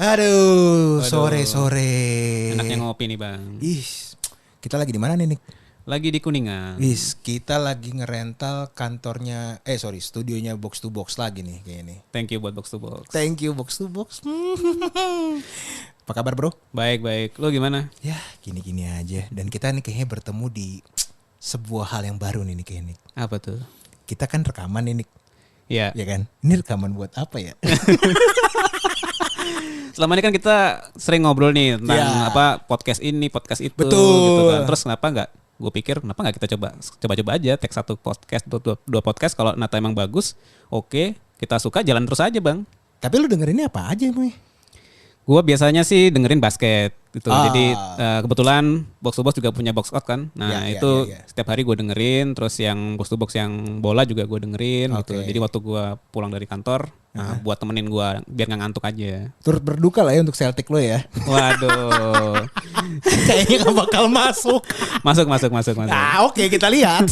Aduh, Waduh. sore-sore. Enaknya ngopi nih Bang. Ih, kita lagi di mana nih, Nick? Lagi di Kuningan. Kita lagi ngerental kantornya, studionya Box to Box lagi nih kayaknya nih. Thank you buat Box to Box. Thank you Box to Box. Apa kabar bro? Baik. Lo gimana? Ya, gini-gini aja. Dan kita nih kayaknya bertemu di sebuah hal yang baru nih kayaknya, Nick. Apa tuh? Kita kan rekaman nih, Nick. Iya. Ya kan? Ini rekaman buat apa ya? Selama ini kan kita sering ngobrol nih tentang Ya. podcast ini, podcast itu. Betul. Gitu kan. Terus kenapa nggak? Gue pikir kenapa nggak kita coba aja take satu podcast, dua podcast. Kalau nata emang bagus, oke, kita suka jalan terus aja Bang. Tapi lu dengerinnya apa aja emang? Gue biasanya sih dengerin basket gitu. Jadi kebetulan Box to Box juga punya Box Out kan. Nah itu setiap hari gue dengerin. Terus yang Box to Box yang bola juga gue dengerin gitu. Jadi waktu gue pulang dari kantor, buat temenin gue biar gak ngantuk aja. Turut berduka lah ya untuk Celtic lo ya. Waduh. Kayaknya gak bakal masuk. Masuk. Oke, kita lihat.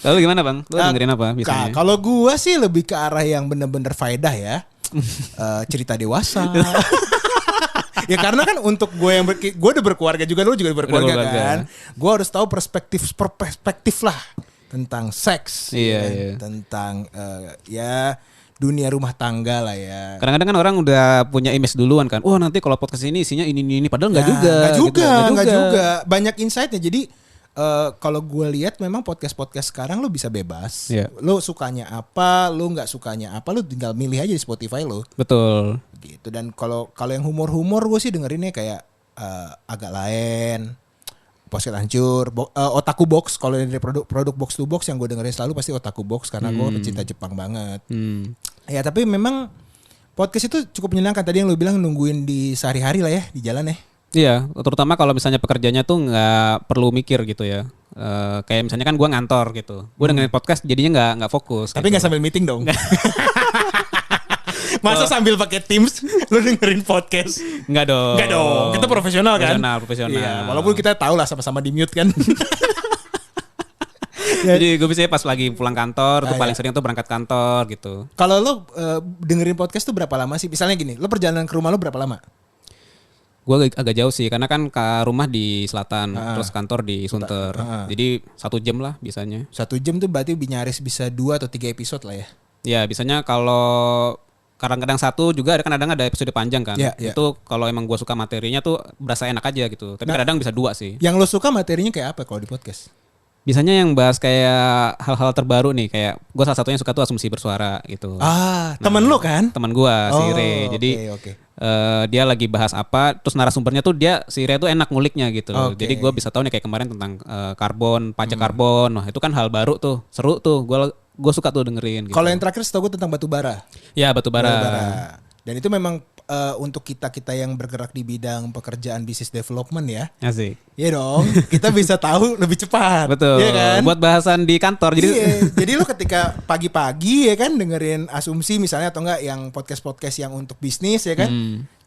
Lalu gimana Bang? Lu dengerin apa biasanya? Kalau gue sih lebih ke arah yang bener-bener faedah ya. Cerita dewasa. Ya karena kan untuk gue yang gue udah berkeluarga juga, lu juga berkeluarga kan. Gue harus tahu perspektif lah tentang seks, Iya. tentang dunia rumah tangga lah ya. Kadang-kadang kan orang udah punya image duluan kan. Wah nanti kalau podcast ini isinya ini padahal nggak juga. Nggak juga. Banyak insightnya. Jadi kalau gue lihat memang podcast sekarang lo bisa bebas. Yeah. Lo sukanya apa, lo nggak sukanya apa, lo tinggal milih aja di Spotify lo. Betul. Gitu. Dan kalau yang humor gue sih dengerinnya kayak agak lain. Podcast hancur, Otaku Box. Kalau dari produk Box to Box yang gue dengerin selalu pasti Otaku Box karena gue pecinta Jepang banget. Ya tapi memang podcast itu cukup menyenangkan. Tadi yang lo bilang nungguin di sehari-hari lah ya di jalan ya. Iya, terutama kalau misalnya pekerjaannya tuh nggak perlu mikir gitu ya. Kayak misalnya kan gue ngantor gitu, gue dengerin podcast jadinya nggak fokus. Tapi nggak gitu. sambil meeting dong. Masa sambil pakai Teams lu dengerin podcast? Nggak dong. Kita profesional kan? Profesional. Iya, walaupun kita tahu lah sama-sama di mute kan. Jadi gue biasanya pas lagi pulang kantor, tuh paling sering tuh berangkat kantor gitu. Kalau lu dengerin podcast tuh berapa lama sih? Misalnya gini, lu perjalanan ke rumah lu berapa lama? Gue agak jauh sih, karena kan ke rumah di selatan, terus kantor di Sunter. Jadi 1 jam lah biasanya. 1 jam tuh berarti nyaris bisa 2 atau 3 episode lah ya? Ya biasanya kalau kadang-kadang 1 juga kadang-kadang ada episode panjang kan. Itu kalau emang gue suka materinya tuh berasa enak aja gitu. Tapi kadang bisa 2 sih. Yang lo suka materinya kayak apa kalau di podcast? Biasanya yang bahas kayak hal-hal terbaru nih, kayak gue salah satunya suka tuh asumsi bersuara gitu. Temen lo kan? Temen gue, si Re. Jadi dia lagi bahas apa, terus narasumbernya tuh si Re tuh enak nguliknya gitu. Jadi gue bisa tahu nih kayak kemarin tentang karbon, pajak karbon. Wah itu kan hal baru tuh, seru tuh. Gue suka tuh dengerin. Gitu. Kalau yang terakhir setahu gue tentang batu bara. Ya batu bara. Dan itu memang untuk kita yang bergerak di bidang pekerjaan business development ya. Asik. Iya dong, kita bisa tahu lebih cepat. Betul. Iya kan? Buat bahasan di kantor. Jadi lo ketika pagi-pagi ya kan dengerin asumsi misalnya atau enggak yang podcast yang untuk bisnis ya kan.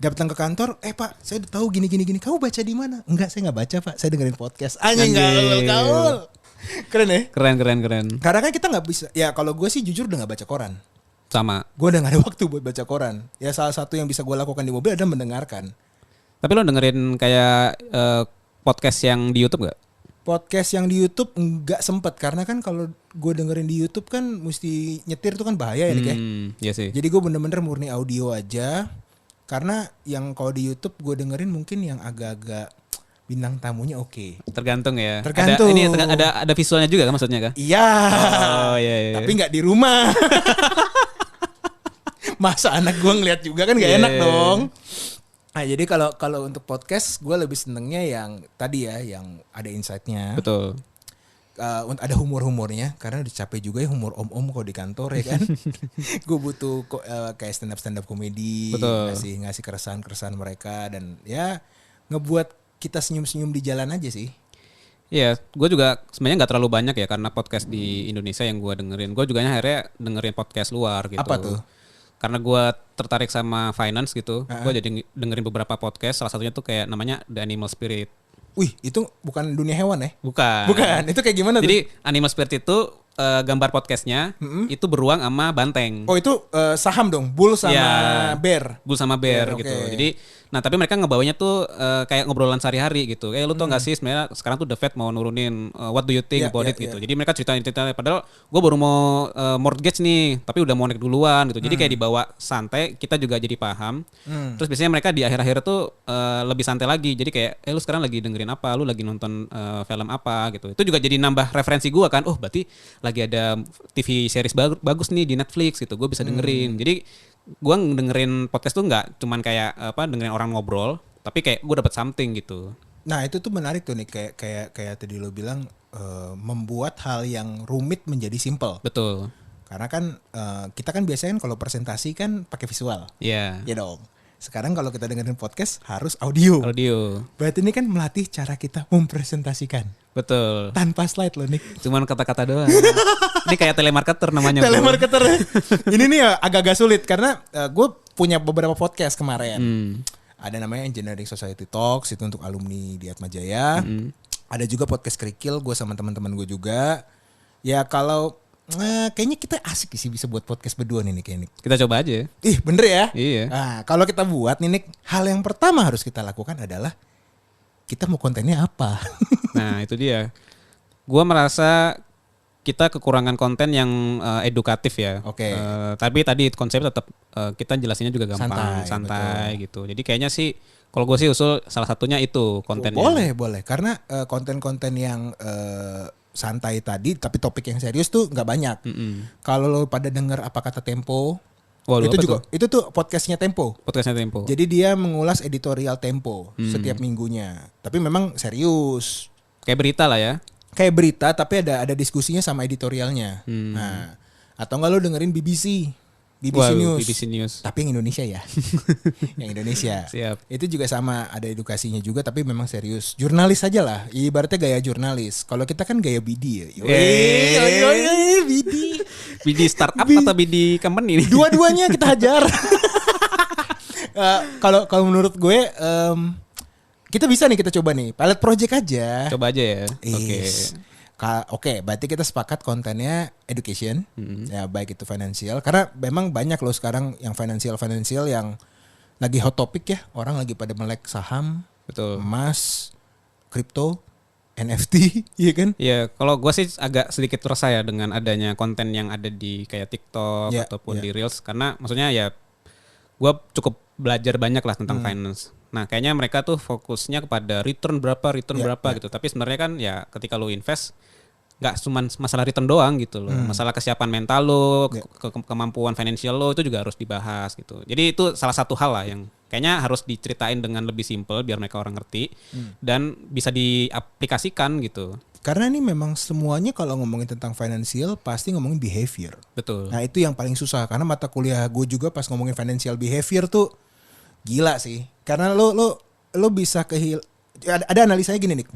Datang ke kantor, Pak, saya udah tahu gini. Kamu baca di mana? Enggak, saya enggak baca, Pak. Saya dengerin podcast. Anjing gaul. Keren ya? Keren. Karena kan kita nggak bisa. Ya kalau gue sih jujur udah nggak baca koran. Sama. Gue udah gak ada waktu buat baca koran. Ya salah satu yang bisa gue lakukan di mobil adalah mendengarkan. Tapi lo dengerin kayak podcast yang di YouTube gak? Podcast yang di YouTube nggak sempet. Karena kan kalau gue dengerin di YouTube kan mesti nyetir tuh kan bahaya ya Dik ya. Iya sih. Jadi gue bener-bener murni audio aja. Karena yang kalau di YouTube gue dengerin mungkin yang agak-agak bintang tamunya oke. Tergantung ya. Tergantung. Ada visualnya juga kan maksudnya kan? Iya. Oh iya. Tapi nggak di rumah. Masa anak gue ngeliat juga kan gak enak dong. Nah jadi kalau untuk podcast gue lebih senengnya yang tadi ya, yang ada insight-nya. Betul. Ada humor-humornya karena udah capek juga ya humor om-om kalau di kantor ya kan. Gue butuh kayak stand up komedi, ngasih keresahan mereka dan ya ngebuat kita senyum-senyum di jalan aja sih. Iya, gue juga sebenarnya nggak terlalu banyak ya karena podcast di Indonesia yang gue dengerin. Gue juga akhirnya dengerin podcast luar gitu. Apa tuh? Karena gue tertarik sama finance gitu, gue jadi dengerin beberapa podcast. Salah satunya tuh kayak namanya The Animal Spirit. Wih, itu bukan dunia hewan ya? Bukan. Itu kayak gimana tuh? Jadi Animal Spirit itu gambar podcastnya itu beruang sama banteng. Oh itu saham dong, bull sama bear. Bull sama bear gitu. Jadi nah tapi mereka ngebawanya tuh kayak ngobrolan sehari-hari gitu. Lu tau gak sih sebenarnya sekarang tuh The Fed mau nurunin what do you think about it gitu. Jadi mereka cerita padahal gue baru mau mortgage nih, tapi udah mau naik duluan gitu. Jadi kayak dibawa santai, kita juga jadi paham. Terus biasanya mereka di akhir-akhir tuh lebih santai lagi. Jadi kayak lu sekarang lagi dengerin apa, lu lagi nonton film apa gitu. Itu juga jadi nambah referensi gue kan. Oh berarti lagi ada TV series bagus nih di Netflix gitu. Gue bisa dengerin. Jadi gue dengerin podcast tuh nggak cuman kayak dengerin orang ngobrol, tapi kayak gue dapet something gitu. Nah itu tuh menarik tuh nih, kayak tadi lo bilang membuat hal yang rumit menjadi simple. Betul. Karena kan kita kan biasanya kalau presentasi kan pakai visual. Iya. Ya dong. Sekarang kalau kita dengerin podcast harus audio. Berarti ini kan melatih cara kita mempresentasikan. Betul. Tanpa slide loh Nick. Cuman kata-kata doang. Ini kayak telemarketer namanya. Telemarketer. Ini nih agak-agak sulit karena gue punya beberapa podcast kemarin. Ada namanya Engineering Society Talks, itu untuk alumni di Atmajaya. Ada juga podcast Kerikil, gue sama teman-teman gue juga. Ya kalau kayaknya kita asik sih bisa buat podcast berdua nih kayaknya. Kita coba aja. Ih bener ya. Iya. Nah kalau kita buat nih Nick, hal yang pertama harus kita lakukan adalah kita mau kontennya apa. Nah itu dia. Gua merasa kita kekurangan konten yang edukatif ya. Oke. Tapi tadi konsep tetap kita jelasinnya juga gampang, santai gitu. Jadi kayaknya sih kalau gue sih usul salah satunya itu kontennya. Boleh. Karena konten-konten yang santai tadi tapi topik yang serius tuh nggak banyak. Kalau lo pada denger apa kata Tempo, itu tuh podcastnya Tempo. Jadi dia mengulas editorial Tempo setiap minggunya. Tapi memang serius. Kayak berita lah ya. Kayak berita tapi ada diskusinya sama editorialnya. Nah, atau enggak lo dengerin BBC News. Tapi yang Indonesia ya. Yang Indonesia. Siap. Itu juga sama, ada edukasinya juga tapi memang serius. Jurnalis aja lah. Ibaratnya gaya jurnalis. Kalau kita kan gaya BD ya. BD. BD startup atau BD company? Dua-duanya kita hajar. Kalau menurut gue kita bisa nih, kita coba nih. Pilot project aja. Coba aja ya. Oke, berarti kita sepakat kontennya education, ya baik itu financial. Karena memang banyak loh sekarang yang financial yang lagi hot topic ya. Orang lagi pada melek saham, betul, emas, kripto, NFT, iya kan? Iya, kalau gue sih agak sedikit resah ya dengan adanya konten yang ada di kayak TikTok ataupun di Reels. Karena maksudnya ya gue cukup belajar banyak lah tentang finance. Nah kayaknya mereka tuh fokusnya kepada return berapa gitu. Tapi sebenarnya kan ya ketika lo invest nggak cuma masalah return doang gitu loh. Masalah kesiapan mental lo, kemampuan financial lo itu juga harus dibahas gitu. Jadi itu salah satu hal lah yang kayaknya harus diceritain dengan lebih simple biar mereka orang ngerti dan bisa diaplikasikan gitu. Karena ini memang semuanya kalau ngomongin tentang financial pasti ngomongin behavior. Betul. Nah itu yang paling susah karena mata kuliah gue juga pas ngomongin financial behavior tuh gila sih. Karena lo bisa ada analisanya gini nih.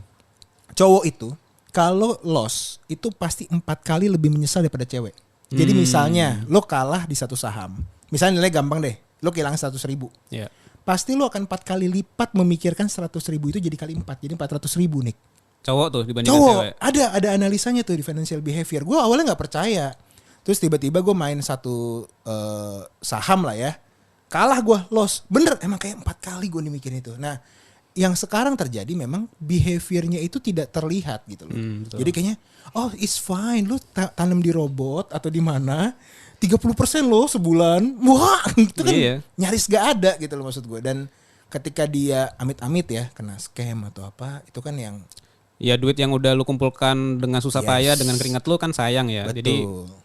Cowok itu kalau loss itu pasti 4 kali lebih menyesal daripada cewek. Jadi misalnya lo kalah di satu saham. Misalnya nilai gampang deh. Lo kehilangan 100.000. Yeah. Pasti lo akan 4 kali lipat memikirkan 100.000 itu jadi kali 4. Jadi 400.000 nih. Cowok tuh dibandingkan cewek. Ada analisanya tuh di financial behavior. Gue awalnya gak percaya. Terus tiba-tiba gue main satu saham lah ya. Kalah gue, loss. Bener, emang kayak 4 kali gue mikirin itu. Nah, yang sekarang terjadi memang behaviornya itu tidak terlihat gitu loh. Jadi kayaknya, oh it's fine. Lo tanam di robot atau di mana, 30% lo sebulan. Wah, itu kan nyaris gak ada gitu loh maksud gue. Dan ketika dia amit-amit ya, kena scam atau apa, itu kan yang... Ya duit yang udah lu kumpulkan dengan susah payah, dengan keringat lu kan sayang ya. Betul. Jadi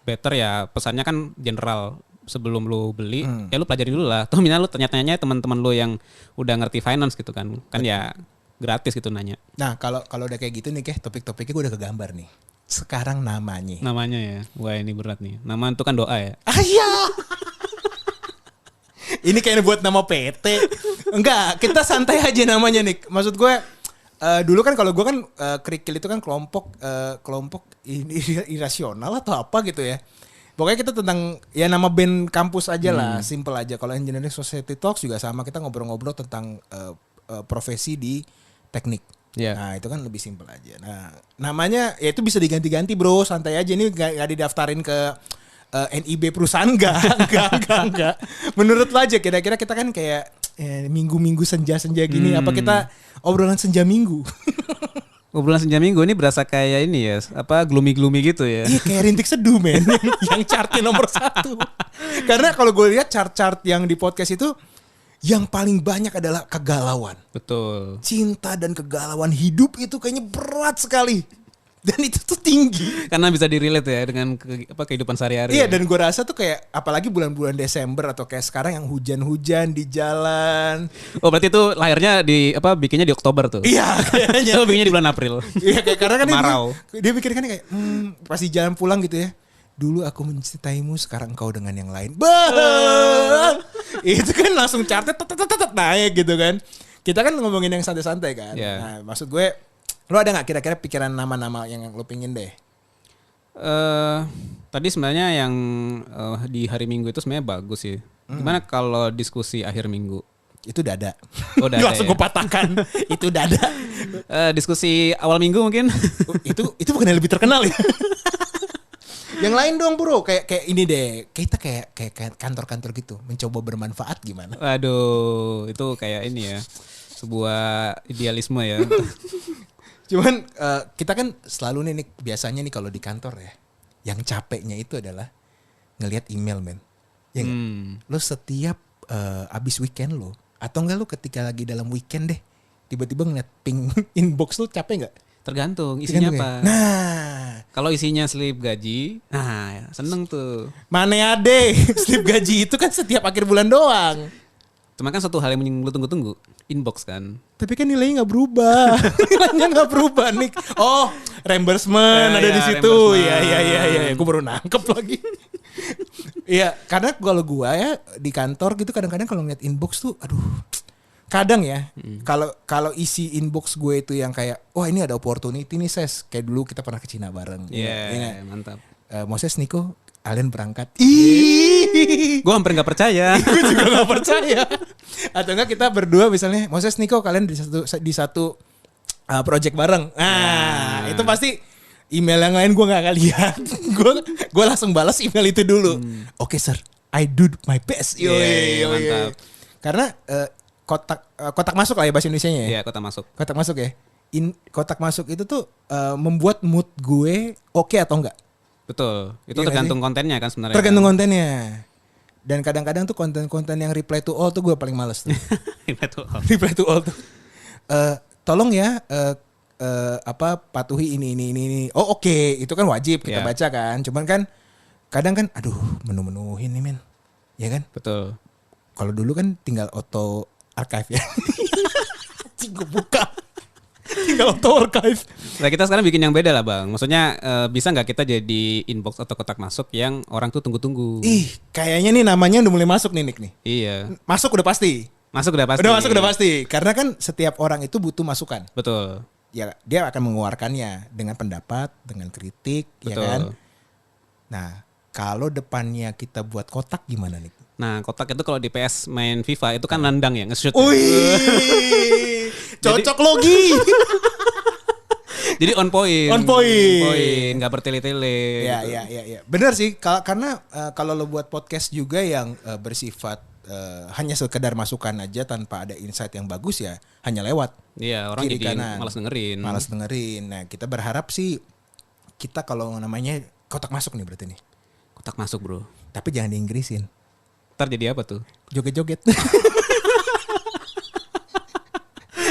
better ya, pesannya kan general. Sebelum lu beli, ya lu pelajari dulu lah. Tuh minimal lu tanya-tanya teman-teman lu yang udah ngerti finance gitu kan. Kan ya gratis gitu nanya. Nah kalau udah kayak gitu nih topik-topiknya gue udah kegambar nih. Sekarang namanya. Namanya ya, wah ini berat nih. Nama itu kan doa ya. Iya. Ini kayaknya buat nama PT. Enggak, kita santai aja namanya nih. Maksud gue, dulu kan kalau gue kan kerikil itu kan kelompok irasional atau apa gitu ya. Pokoknya kita tentang ya nama band kampus aja lah, simple aja. Kalau Engineering Society Talks juga sama, kita ngobrol-ngobrol tentang profesi di teknik. Iya. Nah itu kan lebih simpel aja. Nah namanya ya itu bisa diganti-ganti bro, santai aja. Ini gak didaftarin ke NIB perusahaan enggak. Menurut lo aja kira-kira kita kan kayak minggu-minggu senja-senja gini, apa kita obrolan senja minggu? Obrolan senja minggu ini berasa kayak ini ya, apa gloomy gitu ya. Iya kayak rintik seduh men, yang chartnya nomor 1. Karena kalau gue lihat chart-chart yang di podcast itu, yang paling banyak adalah kegalauan. Betul. Cinta dan kegalauan hidup itu kayaknya berat sekali. Dan itu tuh tinggi. Karena bisa di-relate ya dengan kehidupan sehari-hari. Iya dan gue rasa tuh kayak apalagi bulan-bulan Desember atau kayak sekarang yang hujan-hujan di jalan. Oh berarti itu lahirnya bikinnya di Oktober tuh. Iya kayaknya. Lo bikinnya di bulan April. Iya kayak karena kan Kemarau. dia pikirkan kayak pas di jalan pulang gitu ya. Dulu aku mencintaimu, sekarang kau dengan yang lain. Itu kan langsung chartnya naik gitu kan. Kita kan ngomongin yang santai-santai kan. Yeah. Nah maksud gue, lo ada gak kira-kira pikiran nama-nama yang lo pingin deh? Tadi sebenarnya yang di hari Minggu itu sebenarnya bagus sih. Gimana kalau diskusi akhir minggu? Itu dada. Oh dada. Langsung ya? gue patahkan. Itu dada. Diskusi awal minggu mungkin? itu bukan yang lebih terkenal ya? Yang lain dong bro, kayak ini deh, kita kayak kantor-kantor gitu, mencoba bermanfaat gimana? Aduh, itu kayak ini ya, sebuah idealisme ya. Cuman kita kan selalu nih biasanya nih kalau di kantor ya, yang capeknya itu adalah ngelihat email men. Ya lo setiap abis weekend lo, atau enggak lo ketika lagi dalam weekend deh, tiba-tiba ngeliat ping inbox lo capek nggak? Tergantung isinya apa. Nah, kalau isinya slip gaji, nah seneng tuh. mana ada slip gaji itu kan setiap akhir bulan doang. Cuma kan satu hal yang lu tunggu-tunggu, inbox kan. Tapi kan nilainya nggak berubah, nilainya nggak berubah nih. Oh, reimbursement ada di situ. Iya. Gue baru nangkep lagi. Iya, karena kalau gua ya di kantor gitu kadang-kadang kalau ngeliat inbox tuh, aduh. Kadang ya, kalau isi inbox gue itu yang kayak, wah ini ada opportunity nih Ses. Kayak dulu kita pernah ke Cina bareng. Iya, mantap. Moses, Niko, Allen berangkat. Gue hampir gak percaya. Gue juga gak percaya. Atau enggak kita berdua misalnya, Moses, Niko, kalian di satu project bareng. Nah, itu pasti email yang lain gue gak akan lihat. Gue langsung balas email itu dulu. Oke, sir, I do my best. Mantap. Karena kotak masuk lah ya bahasa Indonesianya ya. Iya, kotak masuk. Kotak masuk ya. Kotak masuk itu tuh membuat mood gue oke atau enggak. Betul. Itu tergantung kontennya kan sebenarnya. Tergantung kontennya. Dan kadang-kadang tuh konten-konten yang reply to all tuh gue paling males tuh. Reply to all tuh. Tolong ya patuhi ini. Oh oke, itu kan wajib kita baca kan. Cuman kan kadang kan aduh menu-menuhin nih men. Ya kan? Betul. Kalau dulu kan tinggal auto archive ya. Gue buka. Tinggal auto archive. Nah kita sekarang bikin yang beda lah bang. Maksudnya bisa nggak kita jadi inbox atau kotak masuk yang orang tuh tunggu-tunggu. Kayaknya nih namanya udah mulai masuk nih Nick nih. Iya. Masuk udah pasti. Masuk udah pasti. Karena kan setiap orang itu butuh masukan. Betul. Ya dia akan mengeluarkannya dengan pendapat, dengan kritik. Betul. Ya kan. Nah kalau depannya kita buat kotak gimana nih? Nah kotak itu kalau di PS main FIFA itu kan nendang ya, nge-shoot. Wih, cocok logi. Jadi on point, nggak bertele-tele. Ya, gitu. ya. Benar sih, karena kalau lo buat podcast juga yang bersifat hanya sekedar masukan aja tanpa ada insight yang bagus ya, hanya lewat. Iya, orang kiri jadi kanan. Malas dengerin. Nah kita berharap sih kita kalau namanya kotak masuk nih berarti nih. Kotak masuk bro. Tapi jangan diinggrisin. Ntar jadi apa tuh? Joget-joget.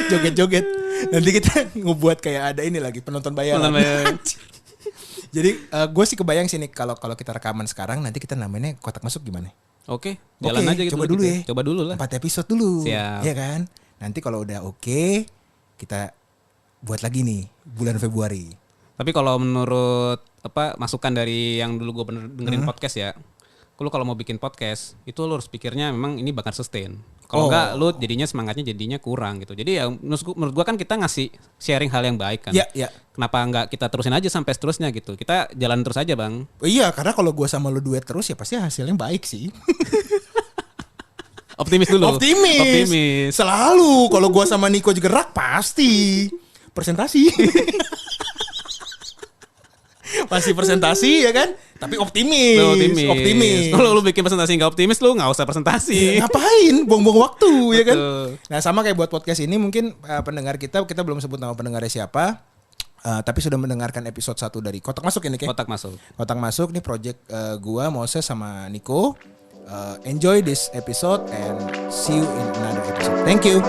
Joget-joget. Nanti kita ngebuat kayak ada ini lagi penonton bayaran. Jadi gue sih kebayang sih nih kalau kita rekaman sekarang nanti kita namanya kotak masuk gimana? Oke, jalan aja gitu. Coba dulu ya. Coba dulu lah. 4 episode dulu. Siap. Iya kan? Nanti kalau udah oke, kita buat lagi nih bulan Februari. Tapi kalau menurut masukan dari yang dulu gue dengerin podcast ya, lu kalau mau bikin podcast itu lu harus pikirnya memang ini bakal sustain. Kalau enggak lu jadinya semangatnya jadinya kurang gitu. Jadi ya menurut gua kan kita ngasih sharing hal yang baik kan. Iya. Kenapa enggak kita terusin aja sampai seterusnya gitu. Kita jalan terus aja, Bang. Iya, karena kalau gua sama lu duet terus ya pasti hasilnya baik sih. Optimis dulu. Optimis. Selalu kalau gua sama Niko gerak pasti. presentasi. Masih presentasi ya kan? Tapi optimis. Kalau lu bikin presentasi nggak optimis, lu nggak usah presentasi. Ngapain? Buang-buang waktu ya kan? Nah sama kayak buat podcast ini mungkin pendengar kita belum sebut nama pendengarnya siapa. Tapi sudah mendengarkan episode 1 dari Kotak Masuk ini kayak. Kotak Masuk nih project gua Moses sama Nico. Enjoy this episode and see you in another episode. Thank you.